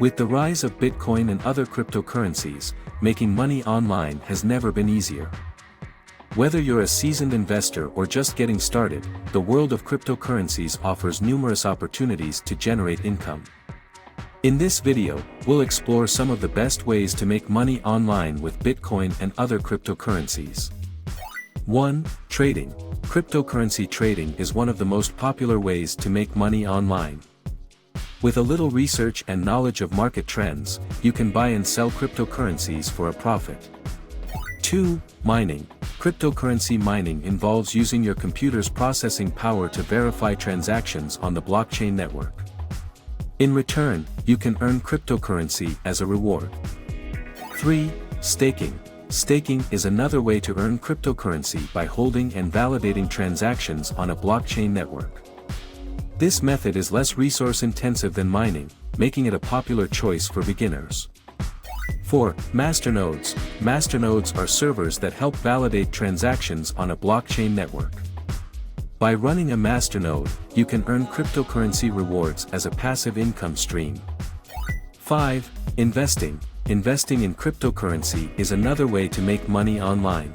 With the rise of Bitcoin and other cryptocurrencies, making money online has never been easier. Whether you're a seasoned investor or just getting started, the world of cryptocurrencies offers numerous opportunities to generate income. In this video, we'll explore some of the best ways to make money online with Bitcoin and other cryptocurrencies. 1. Trading. Cryptocurrency trading is one of the most popular ways to make money online. With a little research and knowledge of market trends, you can buy and sell cryptocurrencies for a profit. 2. Mining. Cryptocurrency mining involves using your computer's processing power to verify transactions on the blockchain network. In return, you can earn cryptocurrency as a reward. 3. Staking. Staking is another way to earn cryptocurrency by holding and validating transactions on a blockchain network. This method is less resource-intensive than mining, making it a popular choice for beginners. 4. Masternodes. Masternodes are servers that help validate transactions on a blockchain network. By running a masternode, you can earn cryptocurrency rewards as a passive income stream. 5. Investing. Investing in cryptocurrency is another way to make money online.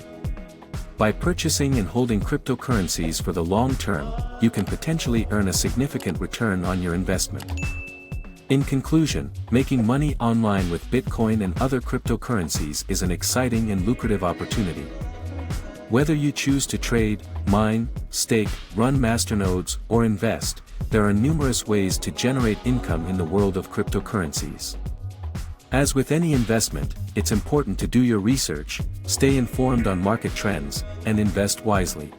By purchasing and holding cryptocurrencies for the long term, you can potentially earn a significant return on your investment. In conclusion, making money online with Bitcoin and other cryptocurrencies is an exciting and lucrative opportunity. Whether you choose to trade, mine, stake, run masternodes, or invest, there are numerous ways to generate income in the world of cryptocurrencies. As with any investment, it's important to do your research, stay informed on market trends, and invest wisely.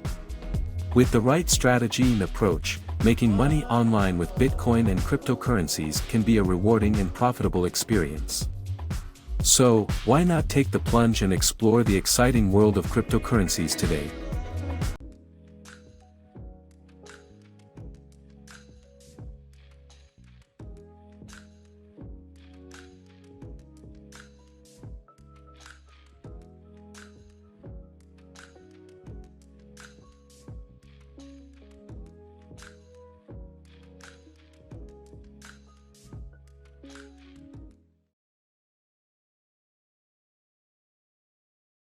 With the right strategy and approach, making money online with Bitcoin and cryptocurrencies can be a rewarding and profitable experience. So, why not take the plunge and explore the exciting world of cryptocurrencies today?